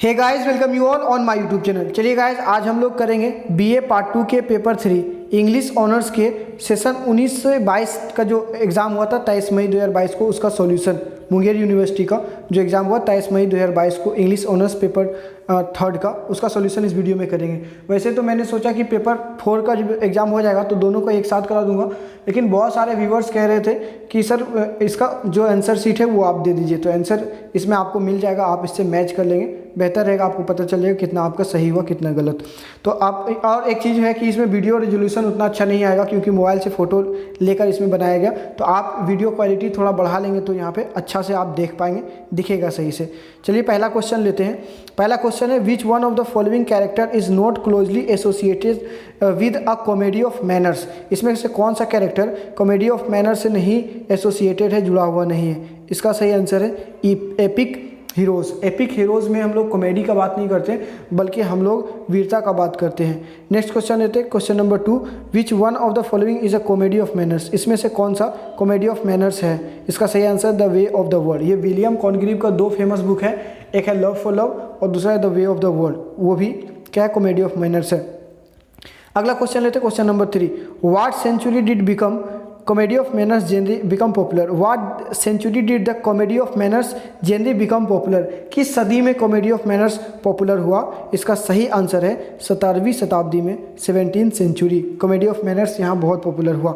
Hey guys, welcome you all on my YouTube channel. चलिए guys, आज हम लोग करेंगे बीए पार्ट 2 के पेपर 3 इंग्लिश ऑनर्स के सेशन 19 से 22 का जो एग्ज़ाम हुआ था 23 मई 2022 को, उसका सॉल्यूशन मुंगेर यूनिवर्सिटी का जो एग्ज़ाम हुआ 23 मई 2022 को इंग्लिश ऑनर्स पेपर 3 का, उसका सॉल्यूशन इस वीडियो में करेंगे। वैसे तो मैंने सोचा कि पेपर 4 का जब एग्ज़ाम हो जाएगा तो दोनों का एक साथ करा दूंगा, लेकिन बहुत सारे व्यूवर्स कह रहे थे कि सर इसका जो आंसर शीट है वो आप दे दीजिए, तो आंसर इसमें आपको मिल जाएगा, आप इससे मैच कर लेंगे, बेहतर रहेगा, आपको पता चलेगा कितना आपका सही हुआ कितना गलत। तो आप और एक चीज़ है कि इसमें वीडियो रेजोल्यूशन उतना अच्छा नहीं आएगा क्योंकि मोबाइल से फ़ोटो लेकर इसमें बनाया गया, तो आप वीडियो क्वालिटी थोड़ा बढ़ा लेंगे तो यहाँ पे अच्छा से आप देख पाएंगे, दिखेगा सही से। चलिए पहला क्वेश्चन लेते हैं। पहला क्वेश्चन है, विच one of the following character is not closely associated with a comedy of manners. इसमें से कौन सा कैरेक्टर कॉमेडी ऑफ मैनर्स से नहीं एसोसिएटेड है, जुड़ा हुआ नहीं है? इसका सही आंसर है एपिक हीरोज़। एपिक हीरोज़ में हम लोग कॉमेडी का बात नहीं करते बल्कि हम लोग वीरता का बात करते हैं। नेक्स्ट क्वेश्चन लेते हैं, question number 2, which one of the following is a comedy of manners. इसमें से कौन सा कॉमेडी ऑफ मैनर्स है? इसका सही answer the way of the world. ये विलियम कॉनग्रीव का 2 फेमस बुक है, एक है लव फॉर लव और दूसरा है the way of the world, वो भी क्या है, कॉमेडी ऑफ मैनर्स है। अगला क्वेश्चन लेते हैं, question number 3, what century did become comedy of manners genre become popular? What century did the comedy of manners genre become popular? किस सदी में comedy of manners पॉपुलर हुआ? इसका सही आंसर है 17वीं शताब्दी में, 17th century comedy of manners यहाँ बहुत पॉपुलर हुआ।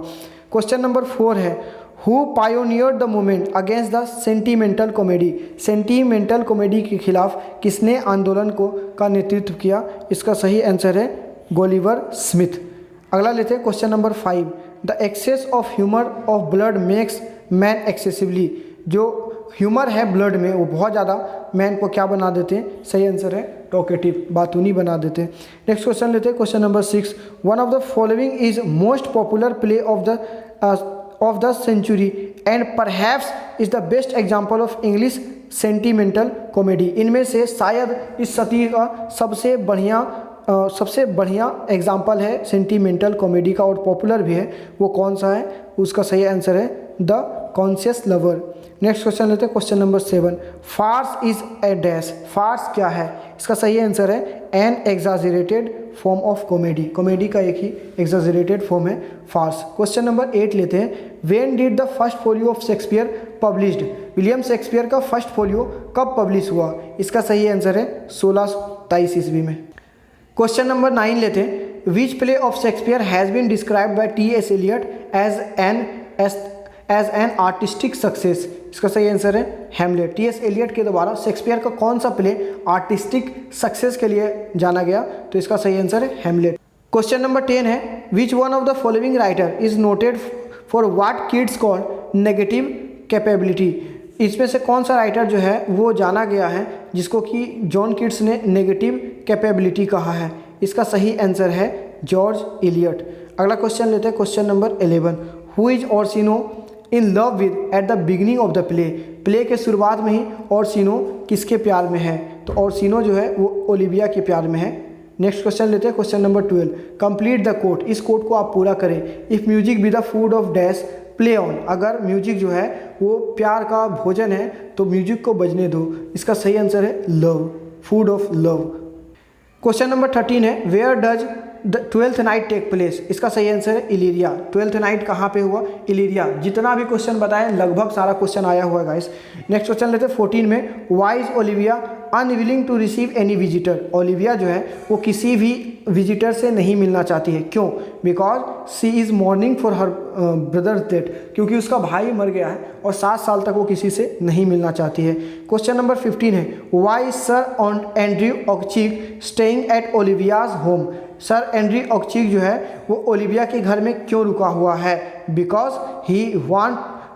क्वेश्चन नंबर 4 है, Who pioneered the movement against the sentimental comedy? Sentimental comedy के खिलाफ किसने आंदोलन का नेतृत्व किया? इसका सही आंसर है गोलिवर स्मिथ। अगला लेते हैं, question number 5, the excess of humour of blood makes man excessively. जो ह्यूमर है ब्लड में वो बहुत ज़्यादा मैन को क्या बना देते हैं? सही आंसर है टॉकेटिव, बातूनी बना देते हैं। नेक्स्ट क्वेश्चन लेते हैं, question number 6, one of the following is most popular play of the century and perhaps is the best example of English sentimental comedy. इनमें से शायद इस सदी का सबसे बढ़िया एग्जाम्पल है सेंटीमेंटल कॉमेडी का और पॉपुलर भी है, वो कौन सा है? उसका सही आंसर है the conscious lover. Next question लेते हैं, question number 7, farce is a dash. Farce क्या है? इसका सही आंसर है an exaggerated form of comedy. Comedy का एक ही एग्जाजरेटेड फॉर्म है फार्स। क्वेश्चन नंबर 8 लेते हैं, when did the first folio of Shakespeare published. William Shakespeare का फर्स्ट फोलियो कब पब्लिश हुआ? इसका सही आंसर है 1623 ईस्वी में। क्वेश्चन नंबर 9 लेते हैं, which play of Shakespeare has been described by T.S. Eliot as an artistic success. इसका सही आंसर है हैमलेट। T.S. एलियट के द्वारा शेक्सपियर का कौन सा प्ले आर्टिस्टिक सक्सेस के लिए जाना गया? तो इसका सही आंसर है हैमलेट। क्वेश्चन नंबर 10 है, विच one of the following writer is noted for what kids call negative capability. इसमें से कौन सा राइटर जो है वो जाना गया है जिसको कि जॉन किड्स ने नेगेटिव कैपेबिलिटी कहा है? इसका सही आंसर है जॉर्ज इलियट। अगला क्वेश्चन लेते हैं, question number 11, who is Orsino in love with at the beginning of the play. Play के शुरुआत में ही ओर्सिनो किसके प्यार में है? तो ओर्सिनो जो है वो ओलिविया के प्यार में है। नेक्स्ट क्वेश्चन लेते हैं, question number 12, complete the quote. इस कोट को आप पूरा करें। If music be the food of dash play on. अगर म्यूजिक जो है वो प्यार का भोजन है तो म्यूजिक को बजने दो। इसका सही आंसर है love, food of love. Question number 13 है, where does the 12th night take place. इसका सही आंसर है इलीरिया। 12th नाइट कहाँ पे हुआ? इलीरिया। जितना भी क्वेश्चन बताएं लगभग सारा क्वेश्चन आया हुआ है गाइस। नेक्स्ट क्वेश्चन लेते हैं 14 में, why is Olivia unwilling to receive any visitor. Olivia जो है वो किसी भी विजिटर से नहीं मिलना चाहती है, क्यों? Because she is mourning for her brother death, क्योंकि उसका भाई मर गया है और 7 साल तक वो किसी से नहीं मिलना चाहती है। क्वेश्चन नंबर 15 है, why sir Andrew Aguecheek staying at Olivia's home. Sir Andrew Aguecheek जो है वो ओलिविया के घर में क्यों रुका हुआ है?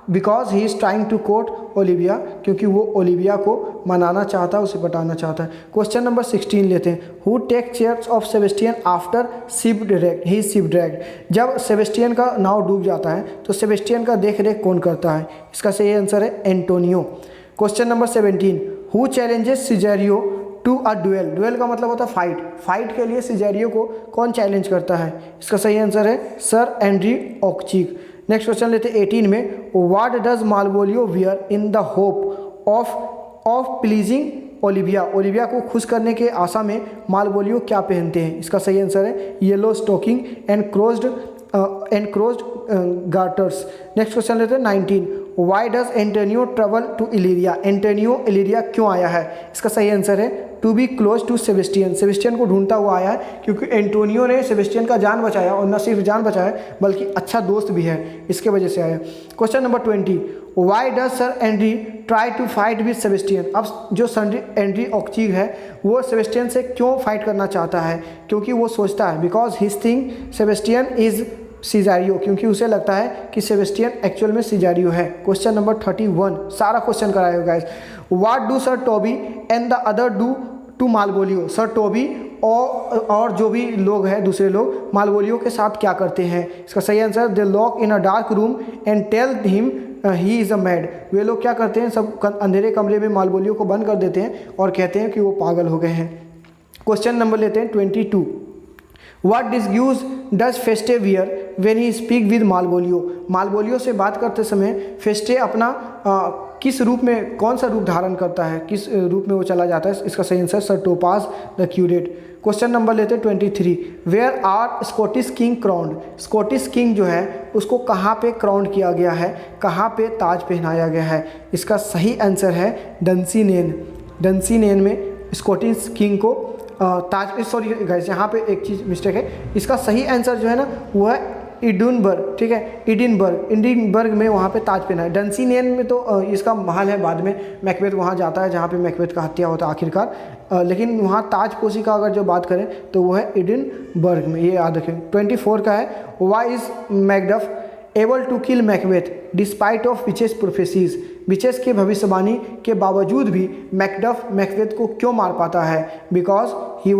Because he is trying to court Olivia, क्योंकि वो ओलिविया को मनाना चाहता है, उसे पटाना चाहता है। क्वेश्चन नंबर 16 लेते हैं, who take cares of Sebastian after shipwrecked. जब सेबेस्टियन का नाव डूब जाता है तो सेबेस्टियन का देख रेख कौन करता है? इसका सही आंसर है Antonio. Question number 17, who challenges Cesario to a duel. Duel का मतलब होता है फाइट। फाइट के लिए सिजेरियो को कौन चैलेंज करता है? इसका सही आंसर है sir Andrew Aguecheek. Next question लेते हैं 18 में, what does Malvolio wear in the hope of pleasing Olivia. Olivia को खुश करने के आशा में मालवोलियो क्या पहनते हैं? इसका सही आंसर है yellow stocking and crossed garters. Next question लेते हैं 19। Why does Antonio travel to Illyria? Antonio Illyria क्यों आया है? इसका सही आंसर है to be close to Sebastian. Sebastian को ढूंढता हुआ आया है क्योंकि एंटोनियो ने सेबेस्टियन का जान बचाया, और न सिर्फ जान बचाया बल्कि अच्छा दोस्त भी है, इसके वजह से आया। Question number 20। Why does sir Andrew try to fight with Sebastian? अब जो सर एंड्री ऑक्चीग है वो सेबेस्टियन से क्यों फाइट करना चाहता है? क्योंकि वो सोचता है because his think Sebastian is Cesario, क्योंकि उसे लगता है कि सेबेस्टियन एक्चुअल में सिजारियो है। क्वेश्चन नंबर 31, सारा क्वेश्चन कराएगा guys. What do sir Toby and the other do to Malvolio? Sir Toby और जो भी लोग हैं दूसरे लोग मालवोलियो के साथ क्या करते हैं? इसका सही answer they lock in a dark room and tell him he is a mad. वे लोग क्या करते हैं, सब अंधेरे कमरे में मालवोलियो को बंद कर देते हैं और कहते हैं कि वो पागल हो गए हैं। क्वेश्चन नंबर लेते हैं 22। What disguise does Feste wear when he speak with Malvolio? Malvolio से बात करते समय फेस्टे अपना किस रूप में, कौन सा रूप धारण करता है, किस रूप में वो चला जाता है? इसका सही answer sir Topas the curate. Question number लेते हैं 23। Where are Scottish king crowned? Scottish king जो है उसको कहाँ पे क्राउंड किया गया है, कहाँ पे ताज पहनाया गया है? इसका सही आंसर है डंसीनेन। डंसीनेन में स्कॉटिश किंग को ताज, सॉरी गाइस यहाँ पे एक चीज़ मिस्टेक है, इसका सही आंसर जो है ना वो है एडिनबर्ग, ठीक है, एडिनबर्ग में वहाँ पे ताज पहना है। डंसीनेन में तो इसका महल है, बाद में मैकबेथ वहाँ जाता है जहाँ पे मैकबेथ का हत्या होता है आखिरकार, लेकिन वहाँ ताजपोशी का अगर जो बात करें तो वो है एडिनबर्ग में, ये याद रखें। 24 का है why is Macduff able to kill Macbeth despite of witches prophecies? Witches के भविष्यवाणी के बावजूद भी मैकडफ मैकबेथ को क्यों मार पाता है? Because he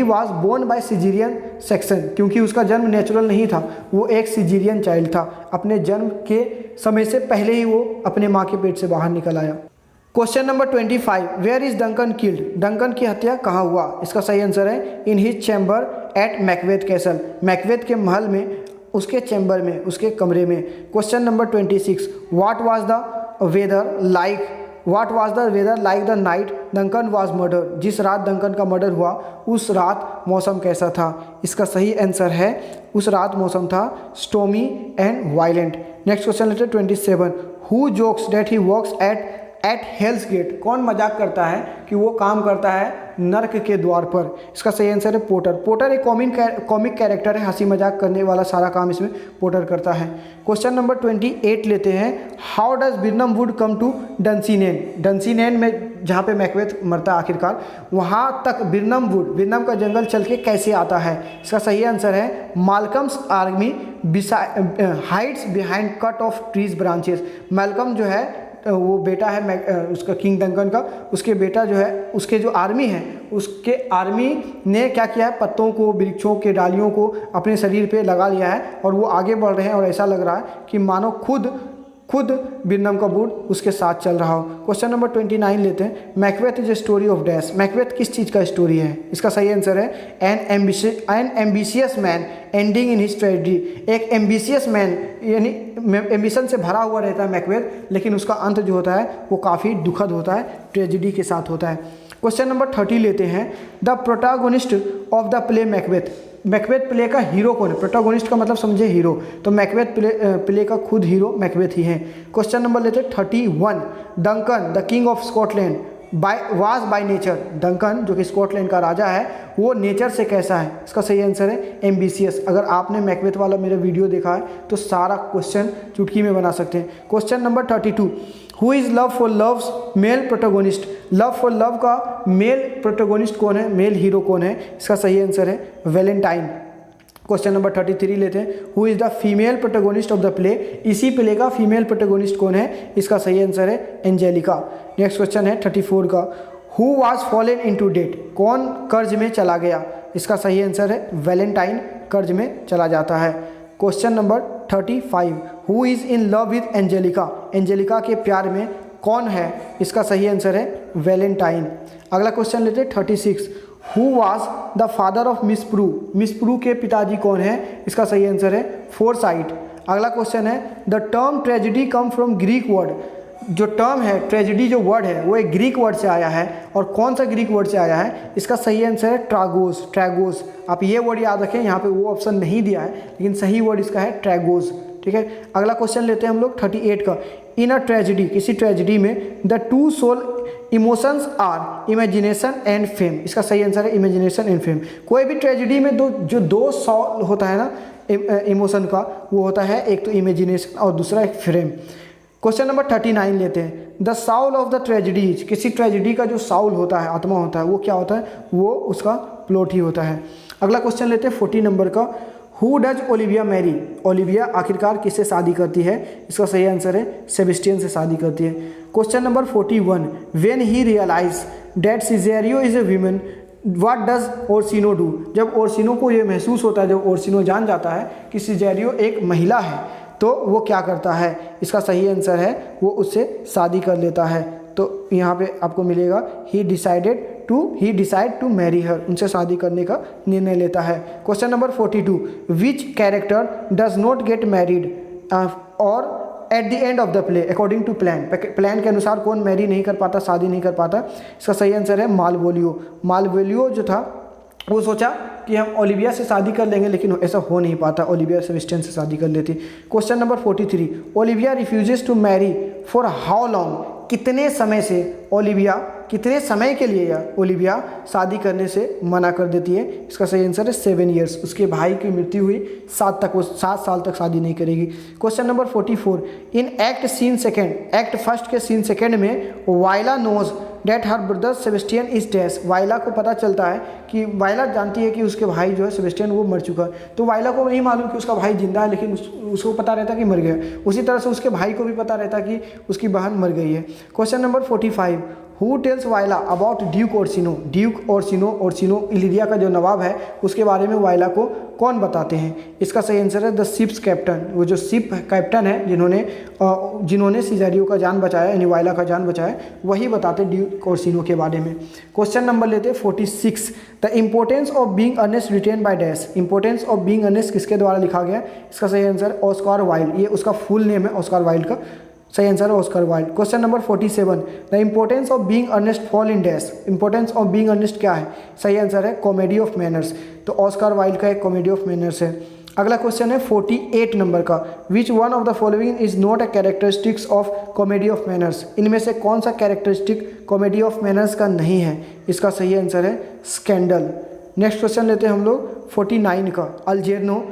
was born by caesarean section, क्योंकि उसका जन्म नेचुरल नहीं था, वो एक सिजीरियन चाइल्ड था। अपने जन्म के समय से पहले ही वो अपने माँ के पेट से बाहर निकल आया। Question number 25। Where is Duncan killed? Duncan की हत्या कहाँ हुआ? इसका सही आंसर है in his chamber at Macbeth castle. Macbeth के महल में, उसके चैम्बर में, उसके कमरे में। Question number 26। What was the weather like the night Duncan was murdered? जिस रात डंकन का मर्डर हुआ उस रात मौसम कैसा था? इसका सही आंसर है उस रात मौसम था stormy and violent. Next question लेते हैं 27। Who jokes that he works at hell's gate? कौन मजाक करता है कि वो काम करता है नर्क के द्वार पर? इसका सही आंसर है पोटर। पोटर एक कॉमिक कैरेक्टर है, हंसी मजाक करने वाला सारा काम इसमें पोटर करता है। क्वेश्चन नंबर 28 लेते हैं। How does Birnam wood come to Dunsinane? Dunsinane में जहाँ पे मैकबेथ मरता है आखिरकार, वहाँ तक बिर्नम का जंगल चल के कैसे आता है? इसका सही आंसर है Malcolm's army hides behind cut off trees branches. Malcolm जो है वो बेटा है उसका किंग डंकन का, उसके बेटा जो है, उसके जो आर्मी है, उसके आर्मी ने क्या किया है, पत्तों को, वृक्षों के डालियों को अपने शरीर पे लगा लिया है और वो आगे बढ़ रहे हैं और ऐसा लग रहा है कि मानो खुद बिर्नम का वुड उसके साथ चल रहा हो। क्वेश्चन नंबर 29 लेते हैं। Macbeth is a story of dash? Macbeth किस चीज़ का स्टोरी है? इसका सही आंसर है N ambitious man ending in his tragedy. एक एम्बिशियस मैन यानी एम्बिशन से भरा हुआ रहता है मैकबेथ, लेकिन उसका अंत जो होता है वो काफ़ी दुखद होता है, ट्रेजेडी के साथ होता है। क्वेश्चन नंबर 30 लेते हैं। The protagonist of the play Macbeth? Macbeth play का हीरो कौन है? प्रोटागोनिस्ट का मतलब समझे हीरो, तो मैकबेथ प्ले का खुद हीरो मैकबेथ ही है। क्वेश्चन नंबर लेते हैं 31। Duncan the king of Scotland was by nature? Duncan जो कि स्कॉटलैंड का राजा है वो नेचर से कैसा है? इसका सही आंसर है एम्बिशियस। अगर आपने मैकबेथ वाला मेरा वीडियो देखा है तो सारा क्वेश्चन चुटकी में बना सकते हैं। Question number 32। Who is love for love's male protagonist? Love for love का मेल प्रोटोगोनिस्ट कौन है, मेल हीरो कौन है? इसका सही आंसर है वैलेंटाइन। क्वेश्चन नंबर 33 लेते हैं। Who is the female protagonist of the play? इसी प्ले का फीमेल प्रोटोगोनिस्ट कौन है? इसका सही आंसर है एंजेलिका। नेक्स्ट क्वेश्चन है 34 का। Who was fallen into debt? कौन कर्ज में चला गया? इसका सही आंसर है वैलेंटाइन कर्ज में चला जाता है। Question number 35। Who is in love with Angelica? Angelica के प्यार में कौन है? इसका सही आंसर है वैलेंटाइन। अगला क्वेश्चन लेते हैं 36। Who was the father of Miss Prue? Miss Prue के पिताजी कौन है? इसका सही आंसर है फोरसाइट। अगला क्वेश्चन है the term tragedy come from Greek word? जो टर्म है ट्रेजिडी, जो वर्ड है वो एक ग्रीक वर्ड से आया है। और कौन सा ग्रीक वर्ड से आया है? इसका सही आंसर है ट्रागोस। ट्रैगोस, आप ये वर्ड याद रखें, यहाँ पे वो ऑप्शन नहीं दिया है, लेकिन सही वर्ड इसका है ट्रैगोस। ठीक है, अगला क्वेश्चन लेते हैं हम लोग 38 का। इन अ ट्रेजिडी, किसी ट्रेजिडी में the two sole emotions are imagination and fame. इसका सही आंसर है इमेजिनेशन एंड फेम। कोई भी ट्रेजिडी में दो सोल होता है ना इमोशन का, वो होता है एक तो इमेजिनेशन और दूसरा एक फेम। क्वेश्चन नंबर 39 लेते हैं। The Saul of the tragedies, किसी ट्रेजिडी का जो साउल होता है, आत्मा होता है, वो क्या होता है? वो उसका प्लॉट ही होता है। अगला क्वेश्चन लेते हैं 40 नंबर का। Who does Olivia marry? Olivia आखिरकार किससे शादी करती है? इसका सही आंसर है सेबेस्टियन से शादी करती है। Question number 41। When he realize that Cesario is a woman what does Orsino do? जब ओर्सिनो को ये महसूस होता है, जब ओर्सिनो जान जाता है कि सिजेरियो एक महिला है, तो वो क्या करता है? इसका सही आंसर है वो उससे शादी कर लेता है। तो यहाँ पे आपको मिलेगा he decide to marry her, उनसे शादी करने का निर्णय लेता है। Question number 42। Which character does not get married और at the end of the play according to plan? Plan के अनुसार कौन मैरी नहीं कर पाता, शादी नहीं कर पाता? इसका सही आंसर है मालवोलियो। मालवोलियो जो था वो सोचा कि हम ओलिविया से शादी कर लेंगे, लेकिन ऐसा हो नहीं पाता, ओलिविया सेबेस्टियन से शादी कर लेती। Question number 43। Olivia refuses to marry for how long? कितने समय से ओलिविया, कितने समय के लिए ओलिविया शादी करने से मना कर देती है? इसका सही आंसर है 7 ईयर्स। उसके भाई की मृत्यु हुई 7 साल तक शादी नहीं करेगी। Question number 44। In act scene second, act first के सीन सेकेंड में Viola knows that her brother Sebastian is death. Viola को पता चलता है कि वाइला जानती है कि उसके भाई जो है सेबेस्टियन वो मर चुका है, तो वाइला को नहीं मालूम कि उसका भाई जिंदा है, लेकिन उसको पता रहता है कि मर गया। उसी तरह से उसके भाई को भी पता रहता है कि उसकी बहन मर गई है। Question number 45। Who tells Viola about Duke Orsino? Duke Orsino Illyria का जो नवाब है, उसके बारे में वाइला को कौन बताते हैं? इसका सही आंसर है द शिप्स कैप्टन। वो जो शिप कैप्टन है जिन्होंने सिजेरियो का जान बचाया, यानी वाइला का जान बचाया, वही बताते ड्यूक ओर्सिनो के बारे में। क्वेश्चन नंबर लेते 46। The importance of being earnest written by dash? Importance of being earnest किसके द्वारा लिखा गया? इसका सही आंसर ऑस्कार वाइल्ड। ये उसका फुल नेम है ऑस्कार वाइल्ड का, सही आंसर है Oscar Wilde. Question number 47। The importance of being earnest fall in dash? Importance of being earnest क्या है? सही आंसर है कॉमेडी ऑफ मैनर्स। तो ऑस्कर वाइल्ड का एक कॉमेडी ऑफ मैनर्स है। अगला क्वेश्चन है 48 नंबर का। विच one of the following is not a characteristics of comedy of manners? इनमें से कौन सा कैरेक्टरिस्टिक कॉमेडी ऑफ मैनर्स का नहीं है? इसका सही आंसर है स्कैंडल। नेक्स्ट क्वेश्चन लेते हैं हम लोग 49 का। Algernon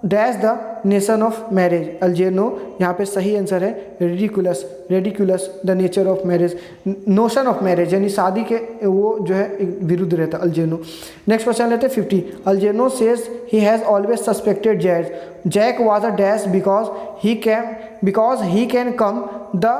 dash the notion of marriage? Algernon, यहाँ पे सही आंसर है ridiculous the nature of marriage, notion of marriage, यानी शादी के वो जो है विरुद्ध रहता है अल्जेर्नो। नेक्स्ट क्वेश्चन लेते हैं 50। Algernon says he has always suspected Jack was a dash because he can come the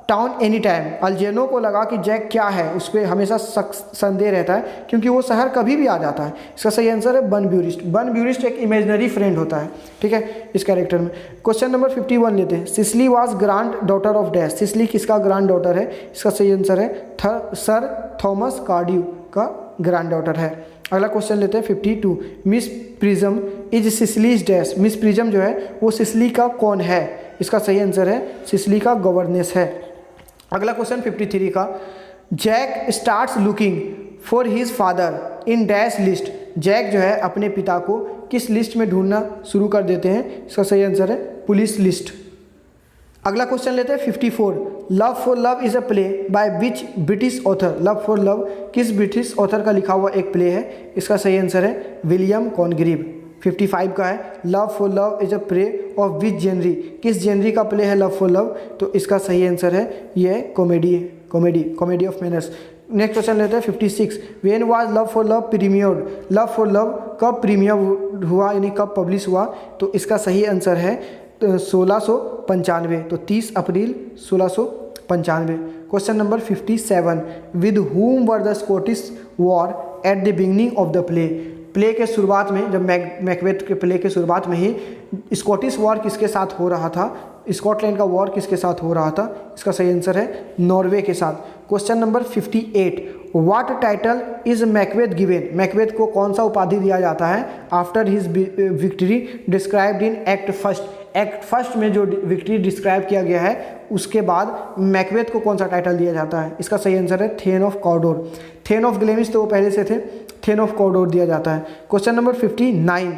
town any time. Algernon को लगा कि जैक क्या है, उस पर हमेशा संदेह रहता है क्योंकि वो शहर कभी भी आ जाता है। इसका सही आंसर है बन ब्यूरिस्ट। बन ब्यूरिस्ट एक इमेजिनरी फ्रेंड होता है, ठीक है, इस कैरेक्टर में। क्वेश्चन नंबर 51 लेते हैं। Sicily was grand daughter of dash? Sicily किसका ग्रांड डॉटर है? इसका सही आंसर है सर थॉमस कार्ड्यू का ग्रांड डॉटर है। अगला क्वेश्चन लेते हैं 52। Miss Prism is Cecily's dash? Miss Prism जो है वो सिसली का कौन है? इसका सही आंसर है सिसली का गवर्नेस है। अगला क्वेश्चन 53 का। Jack starts looking for his father in dash list? Jack जो है अपने पिता को किस लिस्ट में ढूंढना शुरू कर देते हैं? इसका सही आंसर है पुलिस लिस्ट। अगला क्वेश्चन लेते हैं 54। Love for love is a play by which British author? Love for love किस ब्रिटिश ऑथर का लिखा हुआ एक प्ले है? इसका सही आंसर है विलियम कॉनग्रीव। 55 का है। Love for love is a play of which genre? किस जेनरी का प्ले है लव फॉर लव? तो इसका सही आंसर है ये comedy of manners. Next question लेते हैं 56। When was love for love premiered? Love for love कब प्रीमियर हुआ, यानी कब पब्लिश हुआ? तो इसका सही आंसर है 1695, तो 30 अप्रैल 1695। Question number 57। With whom were the Scottish war at the beginning of the play? Play के शुरुआत में, जब मैकबेथ के प्ले के शुरुआत में ही स्कॉटिश वॉर किसके साथ हो रहा था? स्कॉटलैंड का वॉर किसके साथ हो रहा था? इसका सही आंसर है नॉर्वे के साथ। Question number 58। What title is Macbeth given? Macbeth को कौन सा उपाधि दिया जाता है after his victory described in act first? Act first में जो विक्ट्री डिस्क्राइब किया गया है उसके बाद मैकबेथ को कौन सा टाइटल दिया जाता है? इसका सही आंसर है थेन ऑफ कॉर्डोर। थेन ऑफ ग्लेमिस तो वो पहले से थे, थेन ऑफ कॉर्डोर दिया जाता है। Question number 59,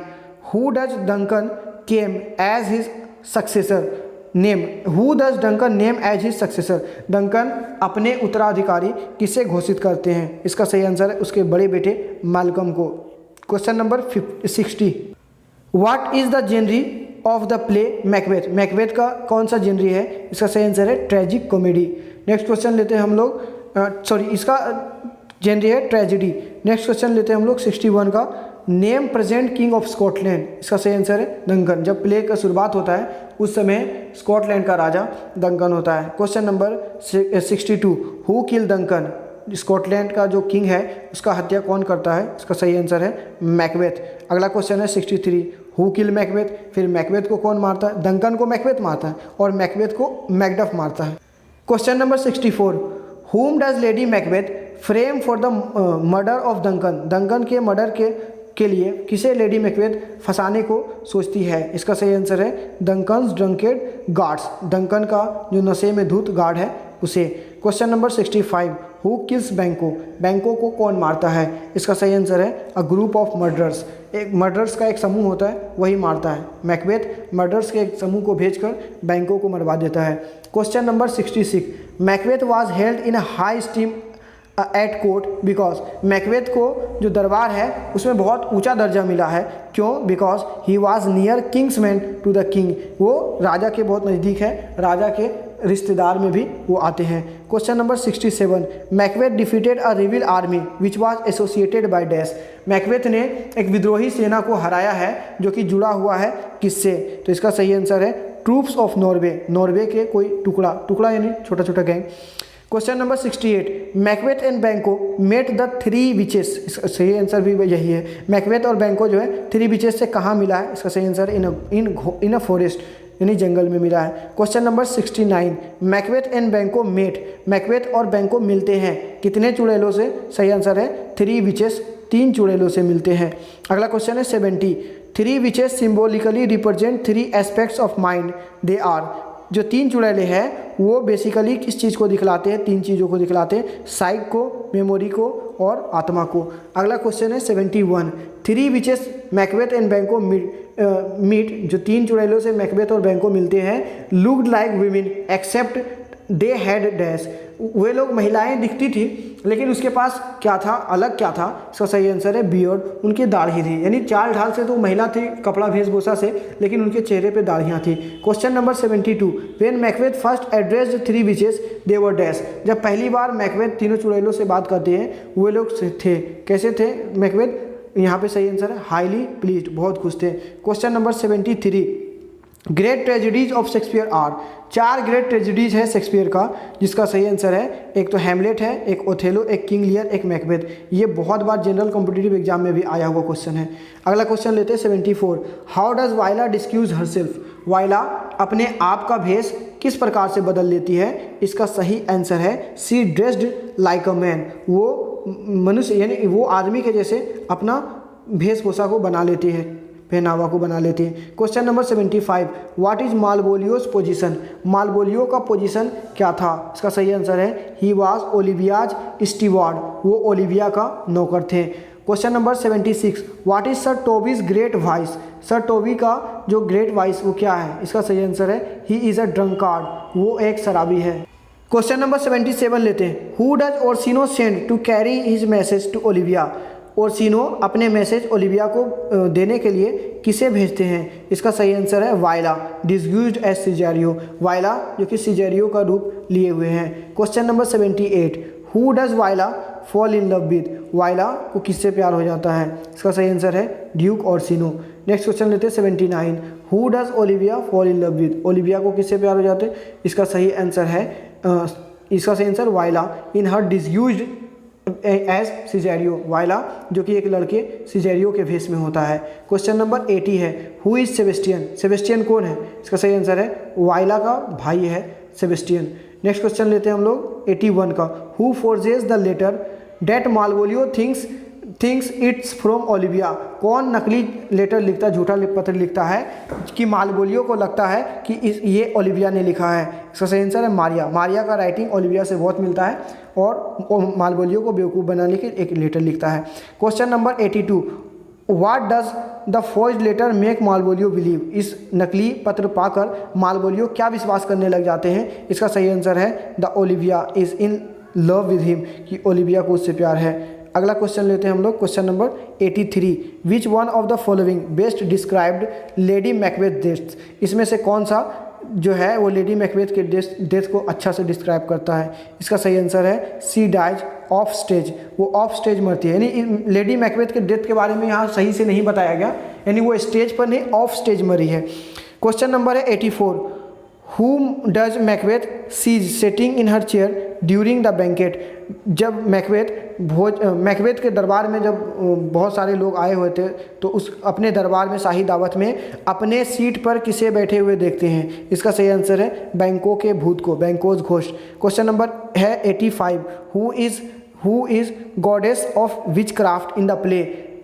who does Duncan came as his successor name? Who does Duncan name as his successor? Duncan अपने उत्तराधिकारी किसे घोषित करते हैं? इसका सही आंसर है उसके बड़े बेटे मैल्कम को। Question number 60, what is the genre of the play Macbeth? Macbeth का कौन सा जेनरी है? इसका सही आंसर है ट्रेजिक कॉमेडी। नेक्स्ट क्वेश्चन लेते हैं हम लोग, इसका जेनरी है ट्रेजिडी। नेक्स्ट क्वेश्चन लेते हैं हम लोग 61 का, name present king of Scotland? इसका सही आंसर है डंकन। जब प्ले का शुरुआत होता है उस समय स्कॉटलैंड का राजा डंकन होता है। Question number 62, who kill Duncan? Scotland का जो किंग है उसका हत्या कौन करता है? इसका सही आंसर है मैकबेथ। अगला क्वेश्चन है 63, हु किल मैकबेथ? फिर मैकबेथ को कौन मारता है? डंकन को मैकबेथ मारता है और मैकबेथ को मैकडफ मारता है। क्वेश्चन नंबर 64, हुम does lady Macbeth frame for the murder of Duncan? Duncan के मर्डर के लिए किसे लेडी मैकबेथ फंसाने को सोचती है? इसका सही आंसर है डंकन्स ड्रंकेड गार्ड्स। डंकन का जो नशे में धुत गार्ड है उसे। क्वेश्चन नंबर 65, हु किल्स बैंको? बैंको को कौन मारता है? इसका सही आंसर है अ ग्रुप ऑफ मर्डरर्स। एक मर्डर्स का एक समूह होता है वही मारता है। मैकबेथ मर्डर्स के एक समूह को भेजकर बैंको को मरवा देता है। Question number 66, Macbeth was held in high steam eight court because? Macbeth को जो दरबार है उसमें बहुत ऊंचा दर्जा मिला है। क्यों? Because he was near kinsman to the king. वो राजा के बहुत नज़दीक है, राजा के रिश्तेदार में भी वो आते हैं। Question number 67, Macbeth defeated a रिविल army which was associated by dash? Macbeth ने एक विद्रोही सेना को हराया है जो कि जुड़ा हुआ है किससे? तो इसका सही आंसर है ट्रूप्स ऑफ नॉर्वे। नॉर्वे के कोई टुकड़ा यानी छोटा छोटा gang. Question number 68, Macbeth and बैंको मेट द थ्री विचेस? इसका सही आंसर भी यही है। मैकबेथ और बैंको जो है थ्री विचेस से कहाँ मिला है? इसका सही आंसर इन अ फॉरेस्ट यानी जंगल में मिला है। क्वेश्चन नंबर 69, मैकबेथ एंड बैंको मेट? मैकबेथ और बैंको मिलते हैं कितने चुड़ैलों से? सही आंसर है थ्री विचेस, 3 चुड़ैलों से मिलते हैं। अगला क्वेश्चन है 70, three witches symbolically represent 3 aspects of mind they are? जो 3 चुड़ैले हैं वो बेसिकली किस चीज़ को दिखलाते हैं? 3 चीज़ों को दिखलाते हैं, साइक को, मेमोरी को और आत्मा को। अगला क्वेश्चन है 71, three witches Macbeth and Banquo meet? जो 3 चुड़ैलों से मैकबेथ और बैंको मिलते हैं, looked like women except they had dash? वे लोग महिलाएं दिखती थी लेकिन उसके पास क्या था, अलग क्या था? इसका सही आंसर है बियर्ड। उनकी दाढ़ी थी, यानी चाल ढाल से तो महिला थी, कपड़ा वेशभूषा से, लेकिन उनके चेहरे पे दाढ़ियाँ थी। Question number 72, when Macbeth first addressed three witches they were dash? जब पहली बार मैकबेथ तीनों चुड़ैलों से बात करते हैं वे लोग थे, कैसे थे मैकबेथ? यहाँ पे सही आंसर है हाईली प्लीज्ड, बहुत खुश थे। Question number 73, great tragedies of Shakespeare are? 4 great tragedies है शेक्सपियर का जिसका सही आंसर है, एक तो हैमलेट है, एक ओथेलो, एक किंग लियर, एक मैकबेथ। ये बहुत बार जनरल कॉम्पिटिटिव एग्जाम में भी आया हुआ क्वेश्चन है। अगला क्वेश्चन लेते हैं 74, how does Viola disguise herself? Viola अपने आप का भेष किस प्रकार से बदल लेती है? इसका सही आंसर है सी ड्रेस्ड लाइक अ मैन। वो मनुष्य यानी वो आदमी के जैसे अपना वेशभूषा को बना लेती है, पहनावा को बना लेती है। Question number 75, what is Malvolio's position? Malvolio का पोजीशन क्या था? इसका सही आंसर है ही वाज ओलिवियाज स्टीवार्ड। वो ओलिविया का नौकर थे। Question number 76, what is sir Toby's great vice? Sir Toby का जो ग्रेट वाइस वो क्या है? इसका सही आंसर है ही इज अ ड्रंकार्ड। वो एक शराबी है। क्वेश्चन नंबर 77 लेते हैं, who does Orsino send to carry his message to Olivia? Orsino अपने मैसेज ओलिविया को देने के लिए किसे भेजते हैं? इसका सही आंसर है वाइला, डिस्ग्यूज्ड एज सिजेरियो। वाइला जो कि सिजेरियो का रूप लिए हुए हैं। Question number 78, who does Viola fall in love with? Viola को किससे प्यार हो जाता है? इसका सही आंसर है ड्यूक ओर्सिनो। नेक्स्ट क्वेश्चन लेते हैं 79, who does Olivia fall in love with? Olivia को किससे प्यार हो जाते हैं? इसका सही आंसर है वाइला इन हर डिस्ग्यूज्ड एज सिजेरियो। वाइला जो कि एक लड़के सिजेरियो के भेष में होता है। क्वेश्चन नंबर 80 है, हु इज सेबेस्टियन? सेबेस्टियन कौन है? इसका सही आंसर है वाइला का भाई है सेबेस्टियन। नेक्स्ट क्वेश्चन लेते हैं हम लोग 81 का, who forges the letter that Malvolio thinks thinks it's from Olivia. कौन नकली लेटर लिखता है, झूठा पत्र लिखता है कि मालगोलियो को लगता है कि ये ओलिविया ने लिखा है। इसका सही आंसर है मारिया। मारिया का राइटिंग ओलिविया से बहुत मिलता है और मालगोलियो को बेवकूफ़ बनाने के एक लेटर लिखता है। Question number 82, what does the forged letter make Malvolio believe. इस नकली पत्र पाकर मालगोलियो क्या विश्वास करने लग जाते हैं। इसका सही आंसर है the Olivia is in love with him, कि ओलिविया को उससे प्यार है। अगला क्वेश्चन लेते हैं हम लोग, question number 83, which one of the following best described lady Macbeth death. इसमें से कौन सा जो है वो लेडी मैकबेथ के डेथ को अच्छा से डिस्क्राइब करता है। इसका सही आंसर है सी डाइज ऑफ स्टेज, वो ऑफ स्टेज मरती है। यानी लेडी मैकबेथ के डेथ के बारे में यहाँ सही से नहीं बताया गया, यानी वो स्टेज पर नहीं ऑफ स्टेज मरी है। क्वेश्चन नंबर है 84, whom does Macbeth sees sitting in her chair during the banquet। जब मैकबेथ के दरबार में जब बहुत सारे लोग आए हुए थे तो उस अपने दरबार में शाही दावत में अपने सीट पर किसे बैठे हुए देखते हैं। इसका सही आंसर है बैंको के भूत को, बैंकोज घोस्ट। क्वेश्चन नंबर है 85, who is goddess of which craft in the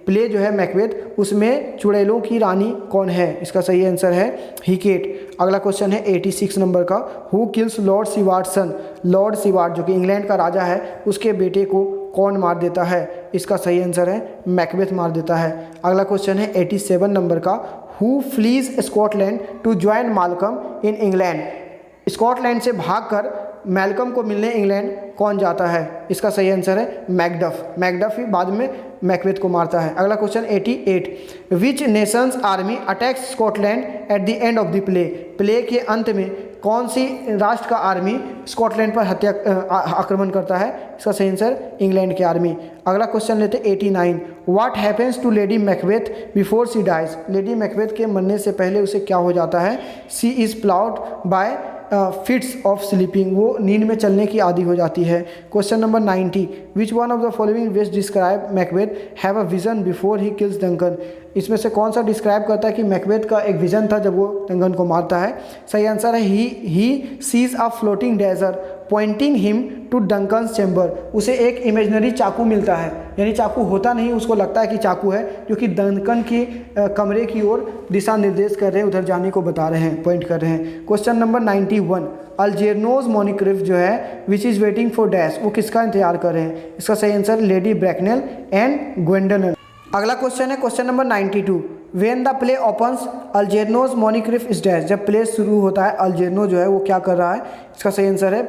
play जो है मैकबेथ उसमें चुड़ैलों की रानी कौन है। इसका सही आंसर है हिकेट। अगला क्वेश्चन है 86 नंबर का, who kills Lord Siward son. Lord Siward जो कि इंग्लैंड का राजा है उसके बेटे को कौन मार देता है। इसका सही आंसर है मैकबेथ मार देता है। अगला क्वेश्चन है 87 नंबर का, who flees Scotland to join Malcolm in England. Scotland से भागकर मैलकम को मिलने इंग्लैंड कौन जाता है। इसका सही आंसर है मैकडफ। मैकडफ ही बाद में मैकबेथ को मारता है। अगला question 88, which Nations army attacks Scotland eight the end of the play के अंत में कौन सी राष्ट्र का आर्मी स्कॉटलैंड पर आक्रमण करता है। इसका सही आंसर इंग्लैंड की आर्मी। अगला क्वेश्चन लेते 89, what happens to Lady Macbeth before she dies. Lady Macbeth के मरने से पहले उसे क्या हो जाता है। She is plagued by fits of sleeping, वो नींद में चलने की आदी हो जाती है। Question number 90, which one of the following best describe Macbeth have a vision before he kills Duncan. इसमें से कौन सा डिस्क्राइब करता है कि मैकबेथ का एक विजन था जब वो डंकन को मारता है। सही आंसर है he sees a floating dagger pointing him to Duncan's chamber. उसे एक इमेजनरी चाकू मिलता है, यानी चाकू होता नहीं, उसको लगता है कि चाकू है, जो कि डंकन की कमरे की ओर दिशा निर्देश कर रहे हैं, उधर जाने को बता रहे हैं, पॉइंट कर रहे हैं। क्वेश्चन नंबर 91, अल्जेर्नोज मोनिक्रिफ जो है which is waiting for dash, वो किसका इंतजार कर रहे हैं। इसका सही answer Lady Bracknell and Gwendolen. अगला क्वेश्चन है question number 92, when the play opens Algernon's Moncrieff is dash. जब प्ले शुरू होता है अल्जेर्नो जो है वो क्या कर रहा है। इसका सही आंसर है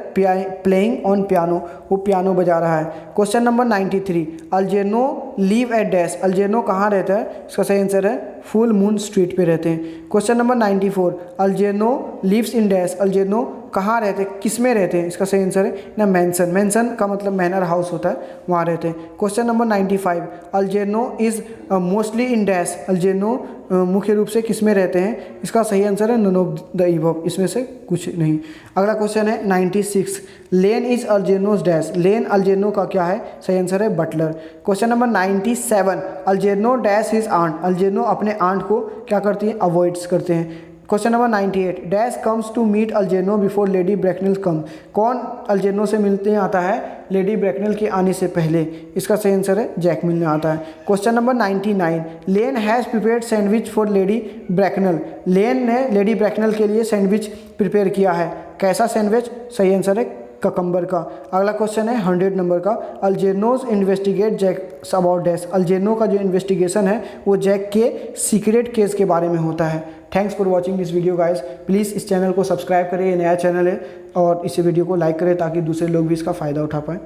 प्लेइंग ऑन पियानो, वो पियानो बजा रहा है। Question number 93, Algernon live at dash. Algernon कहाँ रहता है। इसका सही आंसर है फुल मून स्ट्रीट पे रहते हैं। Question number 94, Algernon lives in dash. Algernon कहाँ रहते हैं, किस में रहते हैं। इसका सही आंसर है ना मैंसन। मैंसन का मतलब मैनर हाउस होता है, वहाँ रहते हैं। Question number 95, Algernon is mostly in dash. Algernon मुख्य रूप से किस में रहते हैं। इसका सही आंसर है नन ऑफ द इबव, इसमें से कुछ नहीं। अगला क्वेश्चन है 96, लेन इज अल्जेर्नोज डैश। लेन अल्जेर्नो का क्या है। सही आंसर है butler. Question number 97, Algernon dash his aunt. Algernon अपने आंट को क्या करती है, अवॉइड्स करते हैं। Question number 98, dash comes to meet Algernon before Lady Bracknell come. कौन अल्जेर्नो से मिलते आता है लेडी ब्रैकनेल के आने से पहले। इसका सही आंसर है जैक मिलने आता है। Question number 99, Lane has prepared sandwich for Lady Bracknell. Lane ने लेडी ब्रैकनेल के लिए सैंडविच प्रिपेयर किया है। कैसा सैंडविच। सही आंसर है ककम्बर का। अगला क्वेश्चन है 100 नंबर का, अल्जेर्नोज इन्वेस्टिगेट जैक अबाउट डैश। अल्जेर्नो का जो इन्वेस्टिगेशन है वो जैक के सीक्रेट केस के बारे में होता है। Thanks for watching this video guys. Please इस चैनल को सब्सक्राइब करें, ये नया चैनल है, और इस वीडियो को लाइक करें ताकि दूसरे लोग भी इसका फ़ायदा उठा पाएँ।